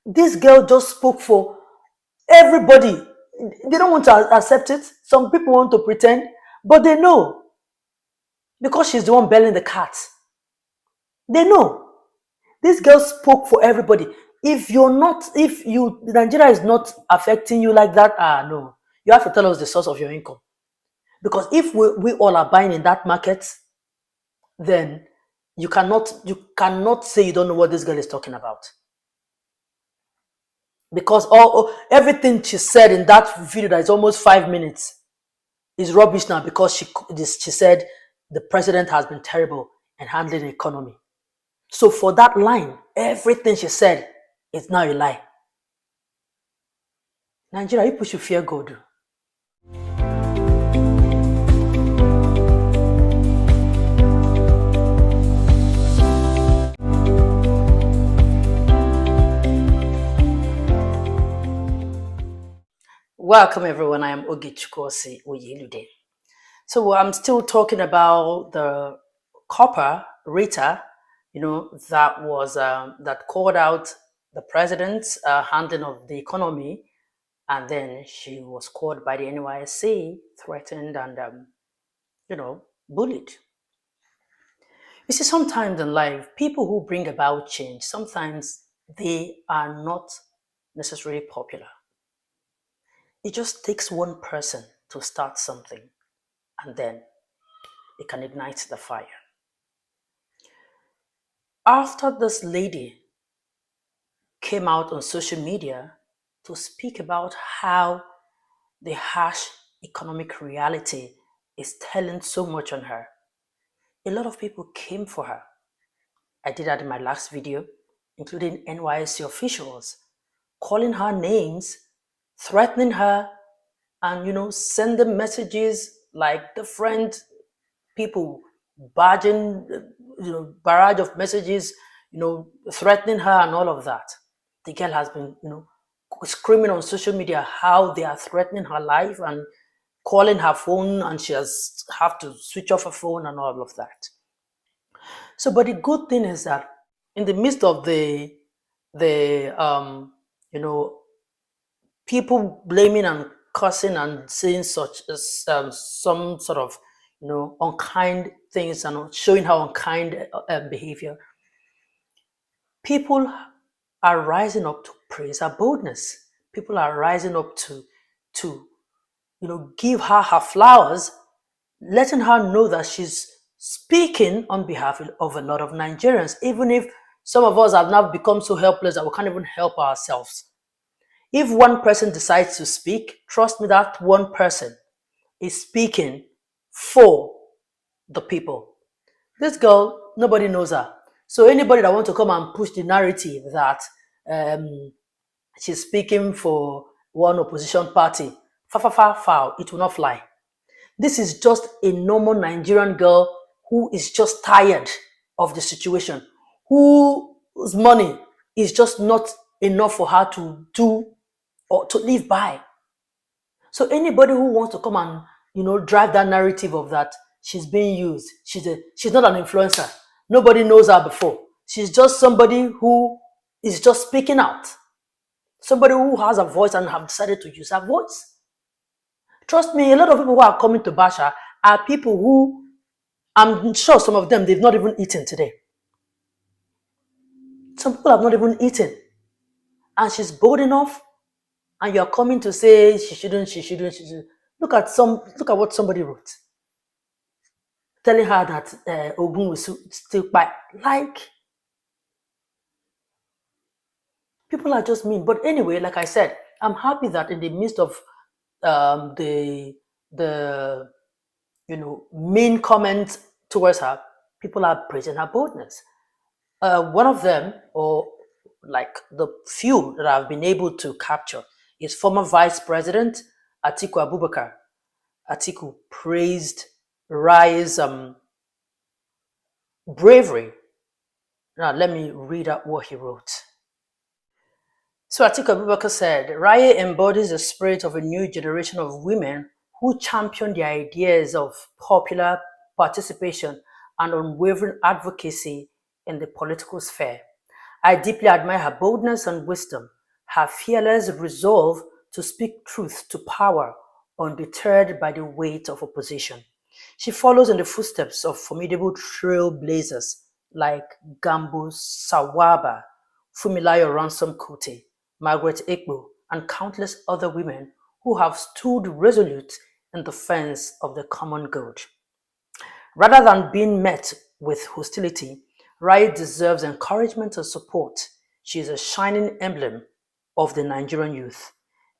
This girl just spoke for everybody. They don't want to accept it. Some people want to pretend, but they know because she's the one belling the cat. They know. This girl spoke for everybody. If Nigeria is not affecting you like that, no. You have to tell us the source of your income. Because if we all are buying in that market, then you cannot say you don't know what this girl is talking about. Because everything she said in that video that is almost 5 minutes is rubbish now, because she said the president has been terrible in handling the economy. So for that line, everything she said is now a lie. Nigeria, people should fear God. Welcome everyone, I am Atiku Osih-Oyelude. So I'm still talking about the copper, Rita, that called out the president's handling of the economy, and then she was called by the NYSC, threatened, and bullied. You see, sometimes in life, people who bring about change, sometimes they are not necessarily popular. It just takes one person to start something, and then it can ignite the fire. After this lady came out on social media to speak about how the harsh economic reality is telling so much on her, a lot of people came for her. I did that in my last video, including NYSC officials, calling her names, threatening her, and sending messages like different people barrage of messages, threatening her and all of that. The girl has been, screaming on social media how they are threatening her life and calling her phone, and she has have to switch off her phone and all of that. So, but the good thing is that in the midst of the people blaming and cursing and saying such as some sort of unkind things and showing how unkind behavior, people are rising up to praise her boldness. People are rising up to give her flowers, letting her know that she's speaking on behalf of a lot of Nigerians, even if some of us have now become so helpless that we can't even help ourselves. If one person decides to speak, trust me, that one person is speaking for the people. This girl, nobody knows her. So anybody that wants to come and push the narrative that she's speaking for one opposition party, foul, it will not fly. This is just a normal Nigerian girl who is just tired of the situation, whose money is just not enough for her to do or to live by. So anybody who wants to come and drive that narrative of that she's being used, she's not an influencer. Nobody knows her before. She's just somebody who is just speaking out. Somebody who has a voice and have decided to use her voice. Trust me, a lot of people who are coming to bash her are people who, I'm sure some of them, they've not even eaten today. Some people have not even eaten. And she's bold enough, and you're coming to say she shouldn't. Look at what somebody wrote. Telling her that Ogun will still buy. Like, people are just mean. But anyway, like I said, I'm happy that in the midst of the mean comments towards her, people are praising her boldness. One of them, or like the few that I've been able to capture, is former Vice President Atiku Abubakar. Atiku praised Raye's bravery. Now let me read out what he wrote. So Atiku Abubakar said, Raye embodies the spirit of a new generation of women who champion the ideas of popular participation and unwavering advocacy in the political sphere. I deeply admire her boldness and wisdom, her fearless resolve to speak truth to power, undeterred by the weight of opposition. She follows in the footsteps of formidable trailblazers like Gambo Sawaba, Fumilayo Ransom Kuti, Margaret Ekpo, and countless other women who have stood resolute in defense of the common good. Rather than being met with hostility, Raye deserves encouragement and support. She is a shining emblem of the Nigerian youth,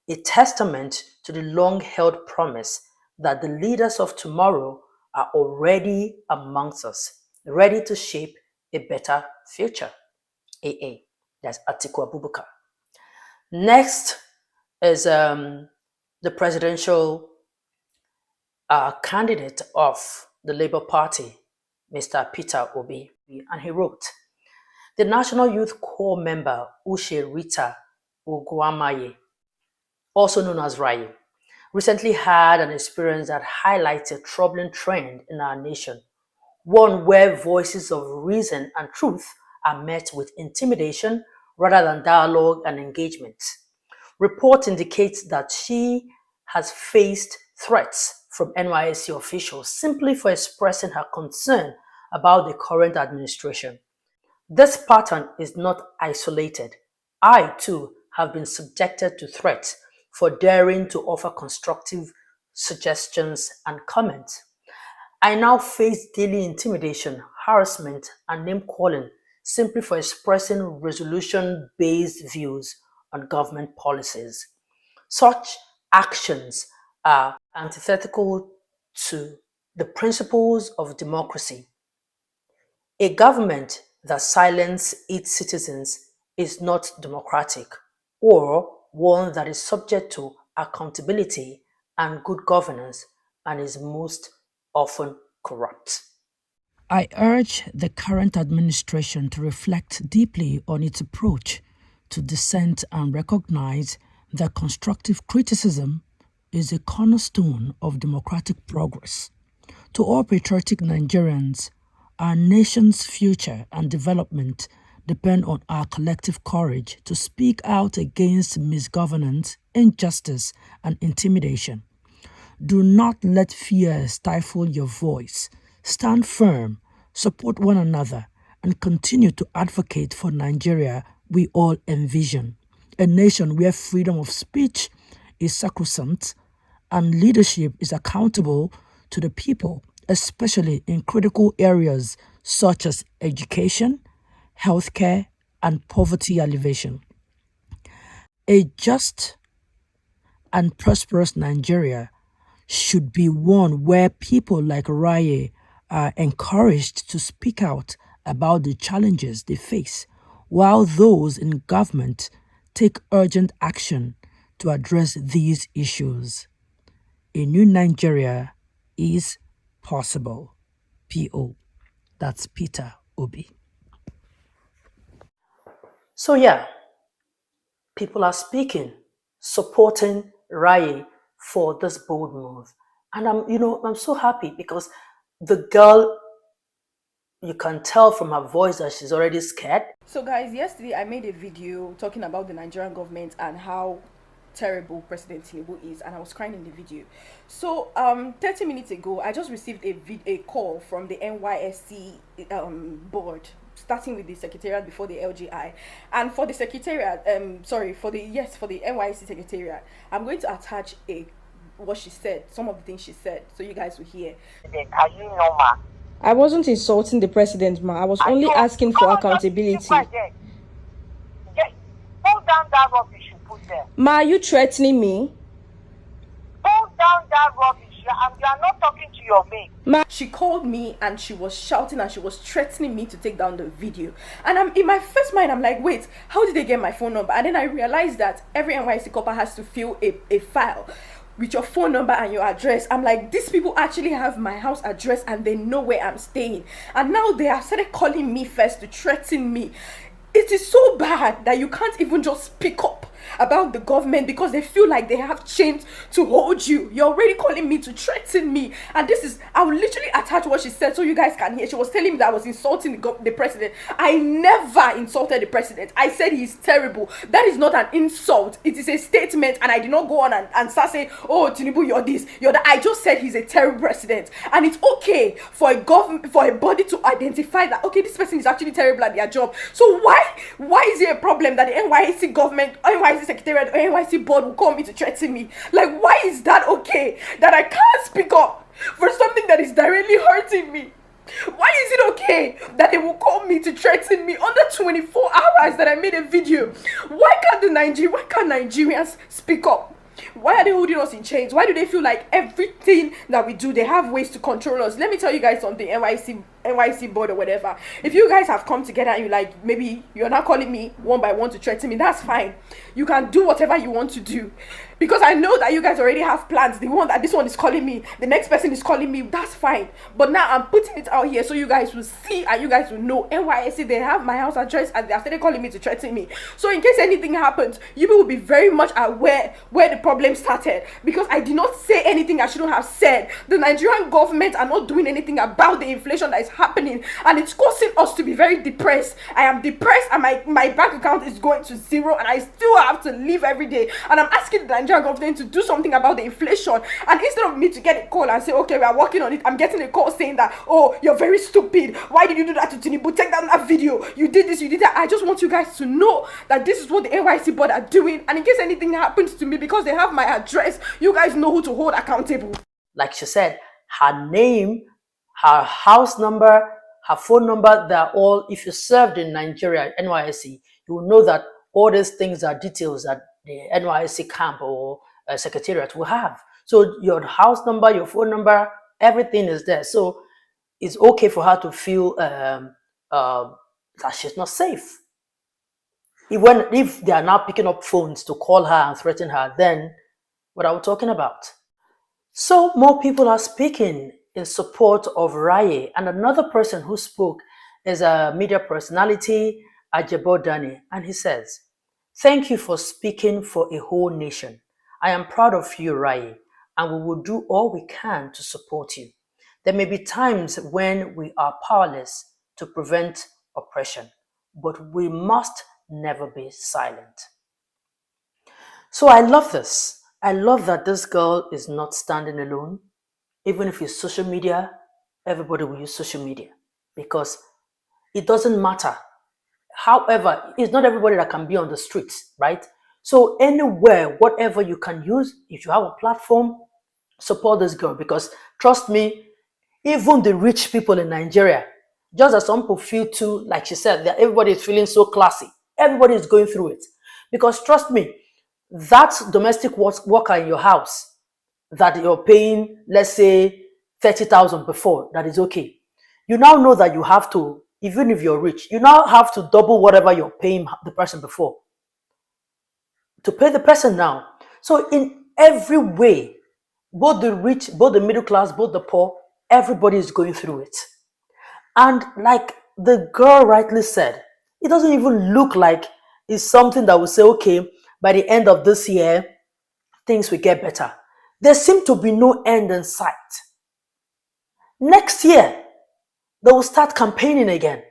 a testament to the long-held promise that the leaders of tomorrow are already amongst us, ready to shape a better future. AA, that's Atiku Abubakar. Next is the presidential candidate of the Labour Party, Mr. Peter Obi, and he wrote, the National Youth Corps member Rita Uguamaye, also known as Raye, recently had an experience that highlights a troubling trend in our nation, one where voices of reason and truth are met with intimidation rather than dialogue and engagement. Reports indicate that she has faced threats from NYSC officials simply for expressing her concern about the current administration. This pattern is not isolated. I, too, have been subjected to threats for daring to offer constructive suggestions and comments. I now face daily intimidation, harassment, and name-calling simply for expressing resolution-based views on government policies. Such actions are antithetical to the principles of democracy. A government that silences its citizens is not democratic, or one that is subject to accountability and good governance and is most often corrupt. I urge the current administration to reflect deeply on its approach to dissent and recognize that constructive criticism is a cornerstone of democratic progress. To all patriotic Nigerians, our nation's future and development depend on our collective courage to speak out against misgovernance, injustice, and intimidation. Do not let fear stifle your voice. Stand firm, support one another, and continue to advocate for Nigeria we all envision. A nation where freedom of speech is sacrosanct and leadership is accountable to the people, especially in critical areas such as education, healthcare, and poverty alleviation. A just and prosperous Nigeria should be one where people like Raye are encouraged to speak out about the challenges they face, while those in government take urgent action to address these issues. A new Nigeria is possible. P.O. That's Peter Obi. So yeah, people are speaking, supporting Raye for this bold move. And I'm so happy because the girl, you can tell from her voice that she's already scared. So guys, yesterday I made a video talking about the Nigerian government and how terrible President Tinubu is, and I was crying in the video. So 30 minutes ago I just received a call from the NYSC board, starting with the secretariat before the LGI, and for the secretariat for the NYSC secretariat, I'm going to attach what she said, some of the things she said, so you guys will hear. Are you normal? I wasn't insulting the president, ma. I was only asking for accountability. Hold down that rubbish you put there. Ma, are you threatening me? Hold down that rubbish. You are not talking to your mate. Ma, she called me and she was shouting and she was threatening me to take down the video. And I'm in my first mind, I'm like, wait, how did they get my phone number? And then I realized that every NYSC copper has to fill a file with your phone number and your address. I'm like, these people actually have my house address and they know where I'm staying. And now they have started calling me first to threaten me. It is so bad that you can't even just pick up about the government because they feel like they have chains to hold you. You're already calling me to threaten me. And this is, I will literally attach what she said so you guys can hear. She was telling me that I was insulting the president. I never insulted the president. I said he's terrible. That is not an insult. It is a statement, and I did not go on and start saying, oh, Tinubu, you're this, you're that. I just said he's a terrible president. And it's okay for a government, for a body to identify that, okay, this person is actually terrible at their job. So why is it a problem that the NYSC government, NYSC secretariat, or NYSC board will call me to threaten me? Like, why is that okay that I can't speak up for something that is directly hurting me? Why is it okay that they will call me to threaten me under 24 hours that I made a video? Why can't Nigerians speak up? Why are they holding us in chains? Why do they feel like everything that we do, they have ways to control us? Let me tell you guys something, NYC board or whatever. If you guys have come together and you like, maybe you're not calling me one by one to threaten me, that's fine. You can do whatever you want to do. Because I know that you guys already have plans. The one that this one is calling me, the next person is calling me, that's fine. But now I'm putting it out here so you guys will see and you guys will know. NYSC, they have my house address and they are started calling me to threaten me. So in case anything happens, you will be very much aware where the problem started. Because I did not say anything I shouldn't have said. The Nigerian government are not doing anything about the inflation that is happening, and it's causing us to be very depressed. I am depressed and my bank account is going to zero and I still have to live every day. And I'm asking the Nigerian government to do something about the inflation. And instead of me to get a call and say, okay, we are working on it, I'm getting a call saying that, oh, you're very stupid. Why did you do that to Tinubu? Take down that video. You did this, you did that. I just want you guys to know that this is what the NYC board are doing. And in case anything happens to me, because they have my address, you guys know who to hold accountable. Like she said, her name, her house number, her phone number, they're all, if you served in Nigeria, NYSC, you will know that all these things are details that the NYSC camp or secretariat will have. So your house number, your phone number, everything is there. So it's okay for her to feel that she's not safe. If they are now picking up phones to call her and threaten her, then what are we talking about? So more people are speaking in support of Raye, and another person who spoke is a media personality, Ajebodani, and he says, "Thank you for speaking for a whole nation. I am proud of you, Raye, and we will do all we can to support you. There may be times when we are powerless to prevent oppression, but we must never be silent." So I love this. I love that this girl is not standing alone. Even if it's social media, everybody will use social media because it doesn't matter. However, it's not everybody that can be on the streets, right? So anywhere, whatever you can use, if you have a platform, support this girl, because trust me, even the rich people in Nigeria, just as some people feel too, like she said, that everybody is feeling so classy. Everybody is going through it. Because trust me, that domestic worker in your house that you're paying, let's say 30,000 before, that is okay. You now know that you have to, even if you're rich, you now have to double whatever you're paying the person before to pay the person now. So in every way, both the rich, both the middle class, both the poor, everybody is going through it. And like the girl rightly said, it doesn't even look like it's something that will say, okay, by the end of this year, things will get better. There seems to be no end in sight. Next year, they will start campaigning again.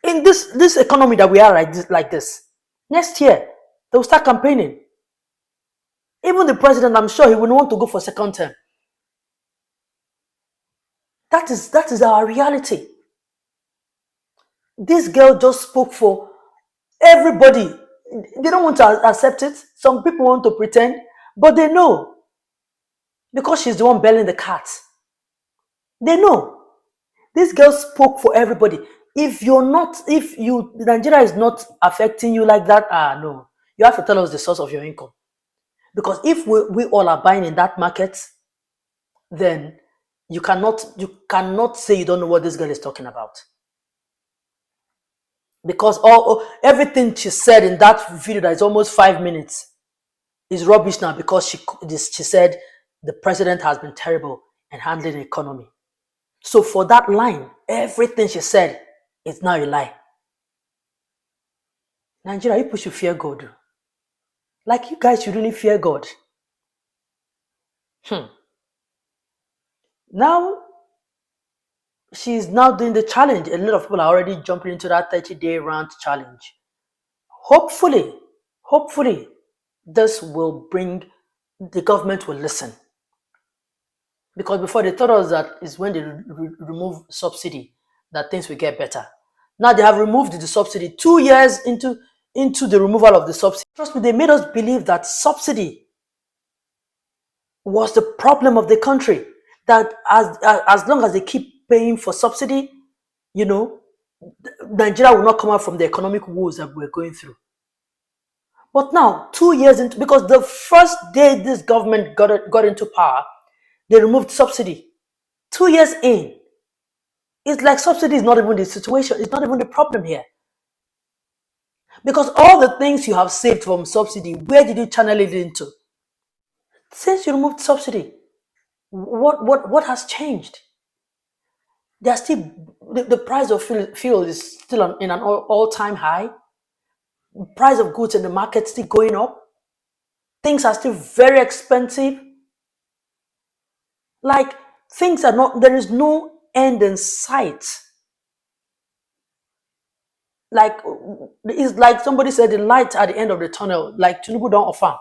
In this economy that we are like this, next year, they will start campaigning. Even the president, I'm sure he will want to go for second term. That is our reality. This girl just spoke for everybody. They don't want to accept it. Some people want to pretend, but they know. Because she's the one belling the cat. They know. This girl spoke for everybody. If Nigeria is not affecting you like that, no. You have to tell us the source of your income. Because if we all are buying in that market, then you cannot say you don't know what this girl is talking about. Because everything she said in that video that is almost 5 minutes is rubbish now, because she said the president has been terrible in handling the economy. So for that line, everything she said is now a lie. Nigeria, people should fear God. Like, you guys should really fear God. Now, she's now doing the challenge. A lot of people are already jumping into that 30-day rant challenge. Hopefully, this will bring, the government will listen. Because before they told us that is when they remove subsidy, that things will get better. Now they have removed the subsidy 2 years into the removal of the subsidy. Trust me, they made us believe that subsidy was the problem of the country. That as long as they keep paying for subsidy, Nigeria will not come out from the economic woes that we're going through. But now, 2 years into, because the first day this government got into power, they removed subsidy. 2 years in, it's like subsidy is not even the situation. It's not even the problem here. Because all the things you have saved from subsidy, where did you channel it into? Since you removed subsidy, what has changed? There's still the price of fuel is still in an all-time high. The price of goods in the market still going up. Things are still very expensive. Like, things are not, there is no end in sight. Like, it's like somebody said, the light at the end of the tunnel, like Tinubu don't offer.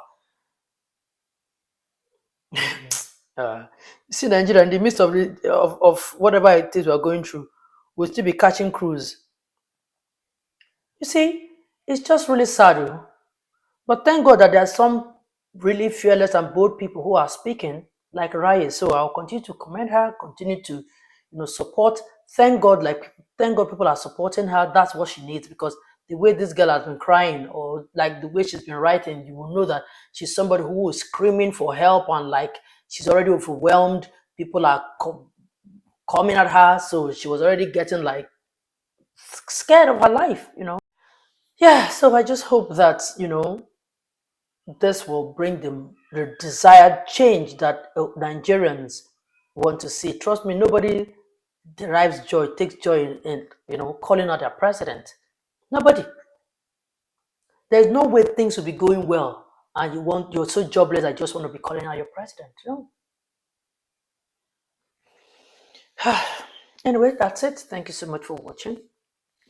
See, Nigeria, in the midst of whatever it is we're going through, we'll still be catching cruise. You see, it's just really sad. But thank God that there are some really fearless and bold people who are speaking, like Raye. So I'll continue to commend her, continue to support. Thank God people are supporting her. That's what she needs, because the way this girl has been crying, or like the way she's been writing, you will know that she's somebody who is screaming for help, and like she's already overwhelmed. People are coming at her, so she was already getting like scared of her life. Yeah, so I just hope that this will bring the desired change that Nigerians want to see. Trust me, nobody takes joy in calling out their president. Nobody. There's no way things will be going well and you're so jobless, I just want to be calling out your president. No. Anyway, that's it. Thank you so much for watching.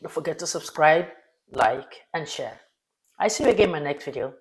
Don't forget to subscribe, like, and share. I see you again in my next video.